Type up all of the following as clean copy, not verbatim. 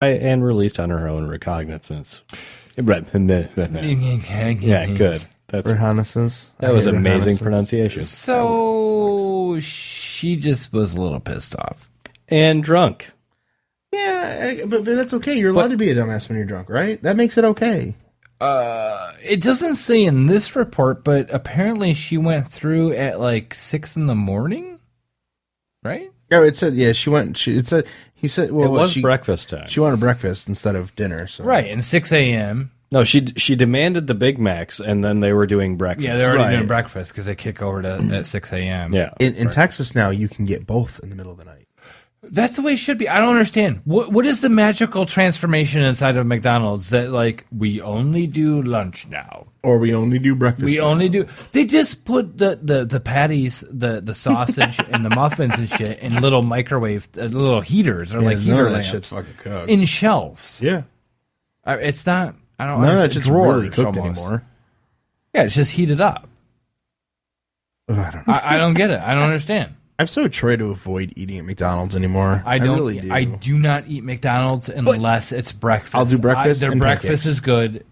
and released on her own recognizance. Yeah, good. Reconnaissance. That was amazing pronunciation. So she just was a little pissed off. And drunk. Yeah, but that's okay. You're allowed to be a dumbass when you're drunk, right? That makes it okay. It doesn't say in this report, but apparently she went through at like 6 a.m, right? Oh, it said, yeah, she went, he said, well, it was breakfast time. She wanted breakfast instead of dinner. So. Right, and 6 a.m. No, she demanded the Big Macs, and then they were doing breakfast. Yeah, they're already doing breakfast because they kick over to at 6 a.m. Yeah. In Texas now, you can get both in the middle of the night. That's the way it should be. I don't understand. What is the magical transformation inside of McDonald's that, like, we only do lunch now? Or we only do breakfast. We only do. They just put the patties, the sausage, and the muffins and shit in little microwave, little heaters or like heater lamps. That shit's fucking cooked. In shelves. Yeah. It's not. I don't. None of that's just really cooked anymore. Yeah, it's just heated up. Ugh, I don't know. I don't get it. I don't understand. I'm so tried to avoid eating at McDonald's anymore. I really do. I do not eat McDonald's unless it's breakfast. I'll do breakfast. Their and breakfast pancakes. is good.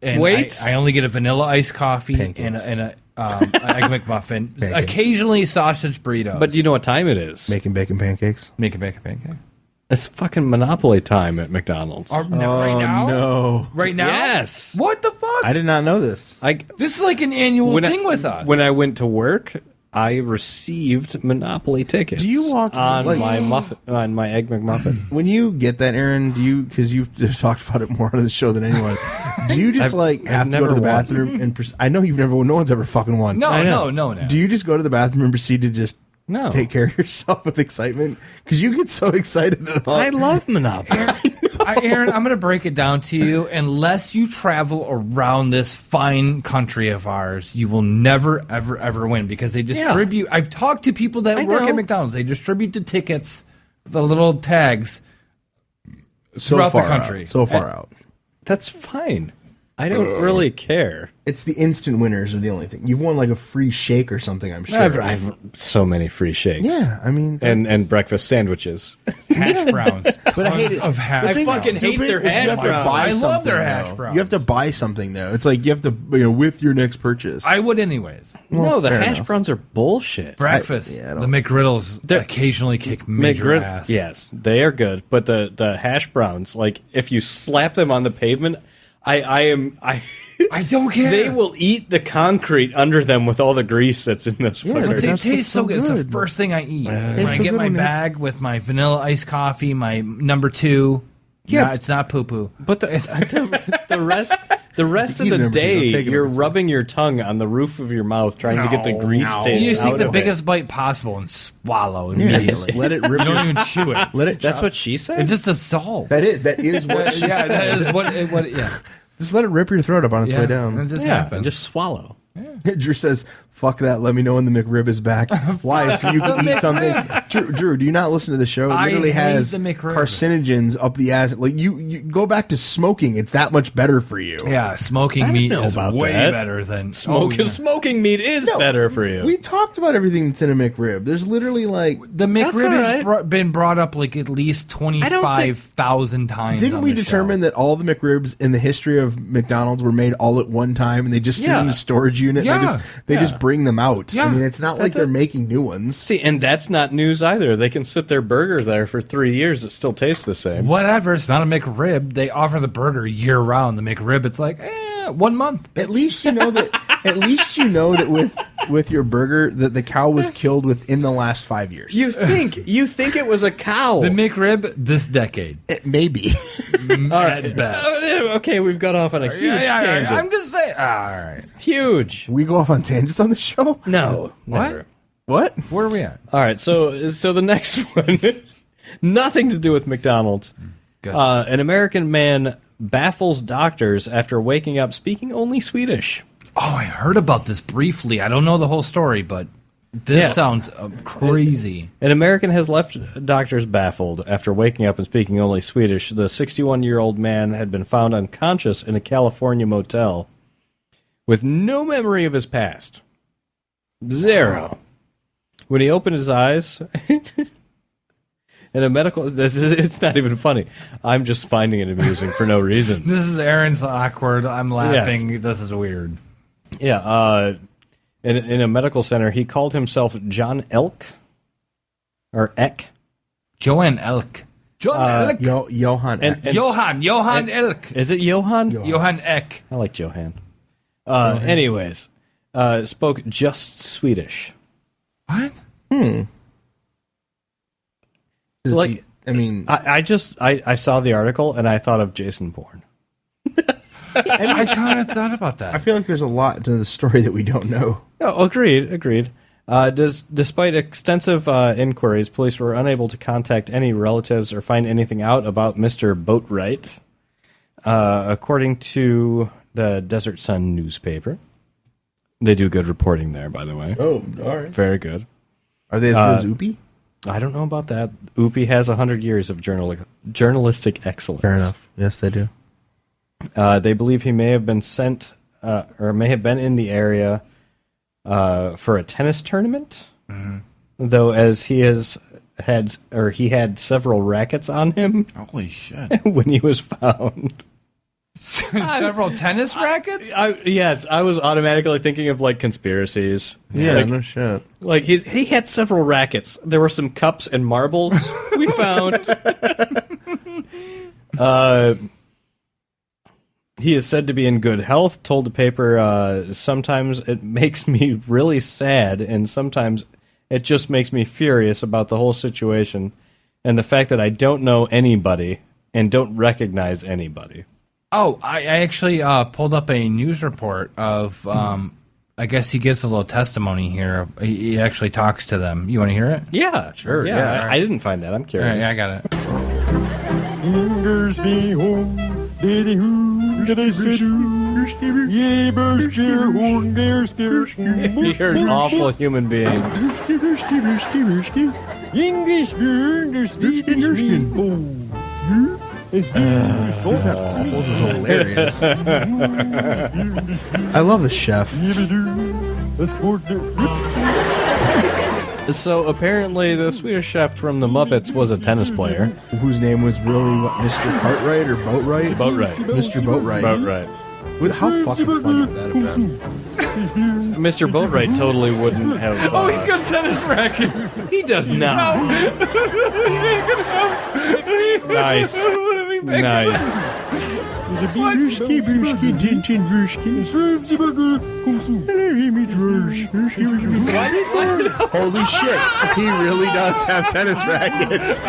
And Wait. I only get a vanilla iced coffee Pancakes. and a egg McMuffin. Occasionally sausage burritos. But do you know what time it is? Making bacon pancakes. Make a bacon pancake. It's fucking Monopoly time at McDonald's. Right now? No. Right now? Yes. What the fuck? I did not know this. This is like an annual thing with us. When I went to work, I received Monopoly tickets. Do you walk on my muffin, on my egg McMuffin? When you get that, Aaron, do you, because you've talked about it more on the show than anyone, do you just have to go to the bathroom and I know you've never, no one's ever fucking won. No. Do you just go to the bathroom and proceed to just No. take care of yourself with excitement? Because you get so excited about I love Monopoly. Aaron, I'm going to break it down to you. Unless you travel around this fine country of ours, you will never, ever, ever win because they distribute. I've talked to people that work at McDonald's. They distribute the tickets, the little tags throughout the country. So far out. That's fine. I don't really care. It's the instant winners are the only thing. You've won like a free shake or something, I'm sure. I've so many free shakes. Yeah, I mean... And breakfast sandwiches. Hash browns. But I hate it. Of hash The browns. thing that's stupid is you have to buy I love something, their hash though. browns. You have to buy something, though. It's like you have to, with your next purchase. I would anyways. No, the fair hash enough. browns are bullshit. Breakfast. I The McGriddles occasionally kick major ass. Yes, they are good. But the hash browns, like, if you slap them on the pavement, I don't care. They will eat the concrete under them with all the grease that's in those. Yeah, But they That's taste so good. It's the good. first thing I eat. When I so get good my when it's- bag with my vanilla iced coffee, my number 2. Yeah. It's not poo-poo. But the rest of You the never day, take it you're every time. rubbing your tongue on the roof of your mouth trying to get the grease taste You just out take the of biggest bite possible and swallow Yeah, immediately. just let it rip. You don't even chew it. Let it. That's chop. what she said? It's just a salt. That is what. She Yeah, said. that is what. Yeah, Just let it rip your throat up on its way It down. just yeah, happens. just swallow. Drew says, "Fuck that. Let me know when the McRib is back. Why? So you can eat something." Drew, do you not listen to the show? It I literally hate has the McRib. carcinogens up the ass. Like you go back to smoking. It's that much better for you. Yeah, smoking meat know is about way that. better than Smoking meat is better for you. We talked about everything that's in a McRib. There's literally like The McRib has right. been brought up like at least 25,000 times. Didn't on we this determine show. that all the McRibs in the history of McDonald's were made all at one time and they just sit Yeah. in the storage unit? Yeah. And they just bring them out. Yeah. I mean, it's not like they're making new ones. See, and that's not news either. They can sit their burger there for 3 years. It still tastes the same. Whatever, it's not a McRib. They offer the burger year round. The McRib, it's like 1 month. At least you know that. At least you know that with your burger that the cow was killed within the last 5 years. You think it was a cow? The McRib this decade, Maybe. at best. Okay, we've got off on a huge tangent. I'm just saying. All right, Huge. We go off on tangents on the show. No. What? never. What? where are we at? All right, so the next one, nothing to do with McDonald's. Good. An American man baffles doctors after waking up speaking only Swedish. Oh, I heard about this briefly. I don't know the whole story, but this sounds crazy. An American has left doctors baffled after waking up and speaking only Swedish. The 61-year-old man had been found unconscious in a California motel with no memory of his past. Zero. When he opened his eyes, In a medical, it's not even funny. I'm just finding it amusing for no reason. This is Aaron's awkward. I'm laughing. Yes. This is weird. Yeah. In a medical center, he called himself John Elk or Eck. Johann Elk. Johann Eck. Johann Elk. Is it Johann? Johann Eck. I like Johann. Anyways, spoke just Swedish. What? I saw the article and I thought of Jason Bourne. I kind of thought about that. I feel like there's a lot to the story that we don't know. Oh, agreed. Despite extensive inquiries, police were unable to contact any relatives or find anything out about Mr. Boatwright. According to the Desert Sun newspaper. They do good reporting there, by the way. Oh, all right. Very good. Are they as good as Oopie? I don't know about that. Oopie has 100 years of journalistic excellence. Fair enough. Yes, they do. They believe he may have been sent, or may have been in the area for a tennis tournament. Mm-hmm. Though, as he had several rackets on him. Holy shit! When he was found. Several tennis rackets? Yes, I was automatically thinking of like conspiracies. Yeah, no shit. Like he had several rackets. There were some cups and marbles we found. He is said to be in good health. Told the paper, sometimes it makes me really sad, and sometimes it just makes me furious about the whole situation, and the fact that I don't know anybody and don't recognize anybody. Oh, I actually pulled up a news report of, I guess he gives a little testimony here. He actually talks to them. You want to hear it? Yeah, sure. Yeah, I didn't find that. I'm curious. All right, I got it. You're an awful human being. This is hilarious. I love the chef. So apparently the Swedish chef from the Muppets was a tennis player. Whose name was really what, Mr. Cartwright or Boatwright? Boatwright. Mr. Boatwright. Boatwright. How fucking funny would that have been? Mr. Boatwright totally wouldn't have... oh, he's got a tennis racket. He does not. No. Nice. Nice. Holy shit, he really does have tennis rackets.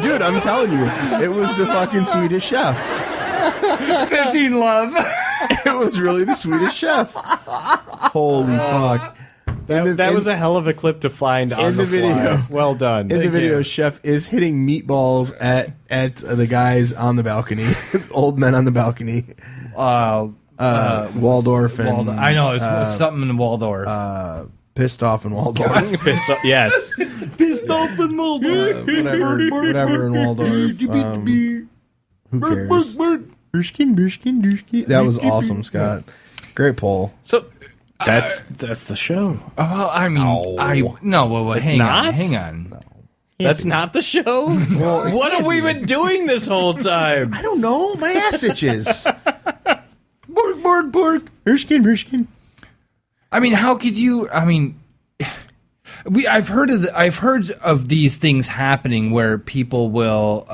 Dude, I'm telling you, it was the fucking Swedish chef. 15 love. It was really the Swedish chef. Holy fuck. That was a hell of a clip to find on the video. Well done. In the video, chef is hitting meatballs at the guys on the balcony. Old men on the balcony. Waldorf and... I know, it's something in Waldorf. Pissed off in Waldorf. Pissed off, yes. Pissed off in Waldorf. Whatever in Waldorf. Who cares? That was awesome, Scott. Great poll. So that's the show. Well, I mean, hang on. No. That's not the show. Well, what have we been doing this whole time? I don't know. My ass itches. Bork. Burskin. I mean, how could you? I mean, I've heard of these things happening where people will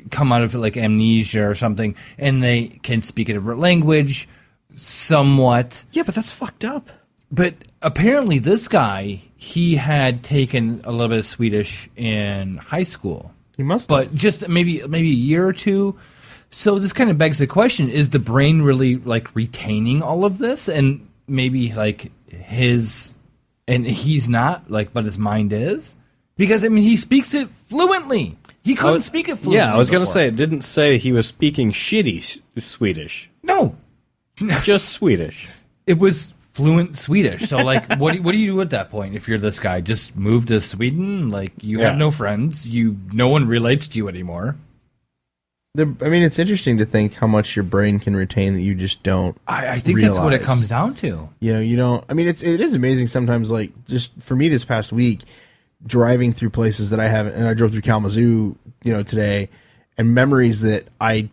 come out of like amnesia or something, and they can speak a different language, somewhat. Yeah, but that's fucked up. But apparently, this guy, he had taken a little bit of Swedish in high school. He must, but just maybe a year or two. So this kind of begs the question: is the brain really like retaining all of this, and maybe like his? And he's not, like, but his mind is? Because, I mean, he speaks it fluently. He couldn't speak it fluently. Yeah, I was going to say, it didn't say he was speaking shitty Swedish. No. Just Swedish. It was fluent Swedish. So, like, what do you do at that point if you're this guy? Just move to Sweden? Like, you have no friends. No one relates to you anymore. I mean, it's interesting to think how much your brain can retain that you just don't. I think realize. That's what it comes down to. You know, you don't. I mean, it is amazing sometimes. Like, just for me this past week, driving through places that I haven't, and I drove through Kalamazoo, today, and memories that I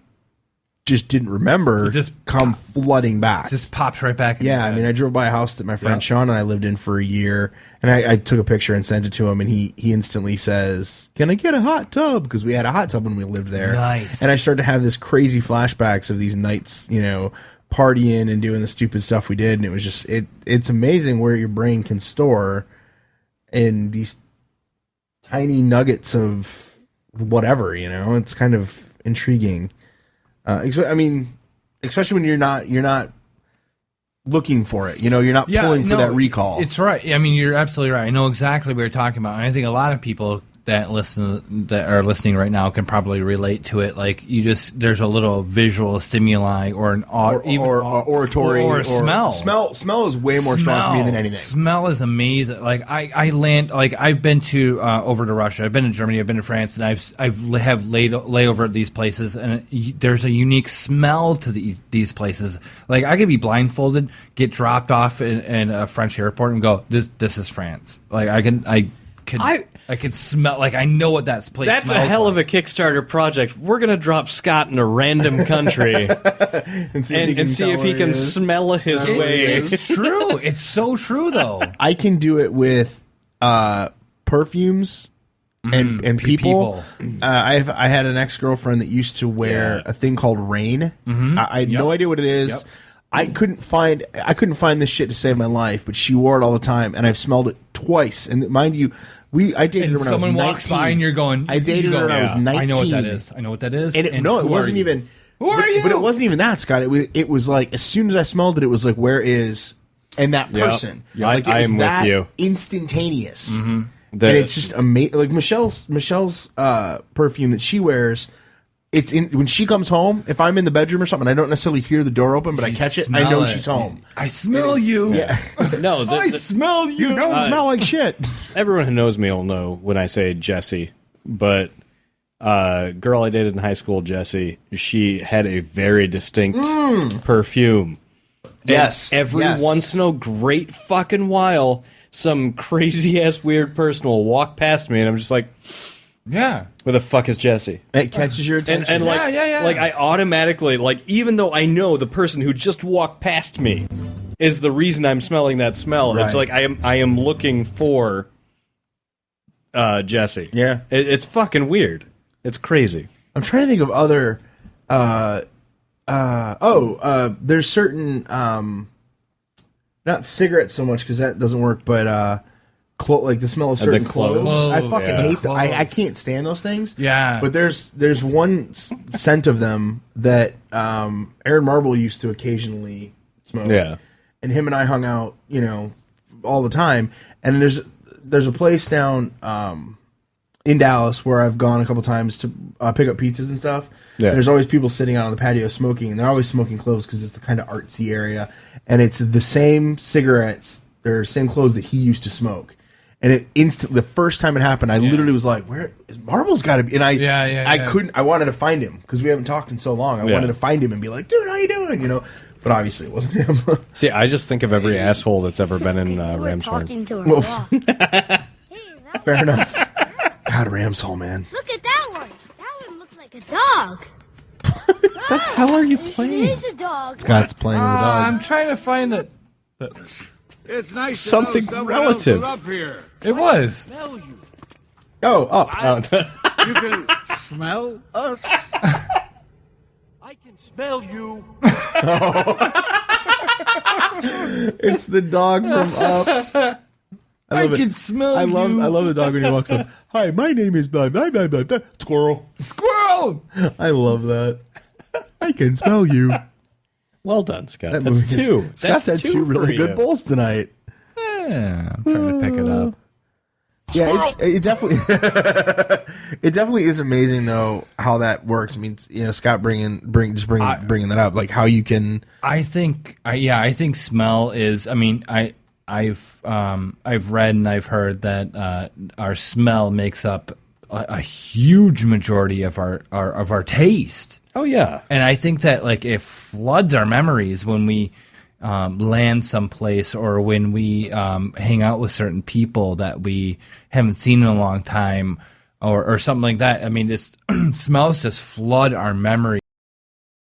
just didn't remember just come flooding back. Just pops right back. Yeah, I mean, I drove by a house that my friend Sean and I lived in for a year, and I took a picture and sent it to him, and he instantly says, "Can I get a hot tub?" Because we had a hot tub when we lived there. Nice. And I started to have this crazy flashbacks of these nights, partying and doing the stupid stuff we did, and it was just it's amazing where your brain can store in these tiny nuggets of whatever. It's kind of intriguing. I mean, especially when you're not looking for it. You're not pulling for that recall. It's right. I mean, you're absolutely right. I know exactly what you're talking about, and I think a lot of people that are listening right now can probably relate to it. Like there's a little visual stimuli or an oratory or smell. Smell is way more strong for me than anything. Smell is amazing. Like I've been to over to Russia. I've been to Germany. I've been to France, and I've laid over at these places, and there's a unique smell to these places. Like I could be blindfolded, get dropped off in a French airport, and go, "This is France." Like I can smell, like I know what that place smells like. That's a hell of a Kickstarter project. We're going to drop Scott in a random country and see if he can smell his way. It's true. It's so true, though. I can do it with perfumes and people. I had an ex-girlfriend that used to wear a thing called Rain. I had no idea what it is. Yep. I couldn't find this shit to save my life, but she wore it all the time, and I've smelled it twice. And mind you, I dated her when I was 19. Someone walks by and you're going. I dated her when I was 19. I know what that is. And it wasn't even. Who are you? But it wasn't even that, Scott. It was like as soon as I smelled it, it was like, where is and that person? Yeah, like, I am with you. Instantaneous. And it's just amazing. Like Michelle's perfume that she wears. It's when she comes home. If I'm in the bedroom or something, I don't necessarily hear the door open, but I catch it. I know she's home. I smell you. Yeah. No, I smell you. You don't smell like shit. Everyone who knows me will know when I say Jessie, but girl I dated in high school, Jessie, she had a very distinct perfume. Yes. And every once in a great fucking while, some crazy ass weird person will walk past me, and I'm just like, yeah. Where the fuck is Jesse? It catches your attention. And like, like I automatically, like, even though I know the person who just walked past me is the reason I'm smelling that smell, it's like I am looking for Jesse. Yeah. It's fucking weird. It's crazy. I'm trying to think of other there's certain not cigarettes so much because that doesn't work, but like the smell of certain clothes. I fucking hate them. I can't stand those things. Yeah. But there's one scent of them that Aaron Marble used to occasionally smoke. Yeah. And him and I hung out, all the time. And there's a place down in Dallas where I've gone a couple times to pick up pizzas and stuff. Yeah. There's always people sitting out on the patio smoking, and they're always smoking clothes because it's the kind of artsy area. And it's the same cigarettes or same clothes that he used to smoke. And it the first time it happened, I literally was like, "Where is Marble's got to be?" And I couldn't. I wanted to find him because we haven't talked in so long. I wanted to find him and be like, "Dude, how you doing?" But obviously it wasn't him. See, I just think of every asshole that's ever been in Ramshorn. Well, fair enough. God, Ramshorn, man. Look at that one. That one looks like a dog. What the hell are you playing? It is a dog. Scott's playing with a dog. I'm trying to find it. It's nice something to know relative. up here. It was. Smell you. Oh, up. You can smell us. I can smell you. It's the dog from Up. I can smell you. I love the dog when he walks up. Hi, my name is blah, blah, blah, blah, blah. Squirrel. Squirrel. I love that. I can smell you. Well done, Scott. That's two. Scott's had two really good bowls tonight. Yeah, I'm trying to pick it up. Yeah, it definitely it definitely is amazing though how that works. I mean, Scott bringing that up, like how you can. I think smell is. I mean, I've read and I've heard that our smell makes up a huge majority of our taste. Oh yeah, and I think that like it floods our memories when we land someplace, or when we hang out with certain people that we haven't seen in a long time, or something like that. I mean, smells just flood our memory.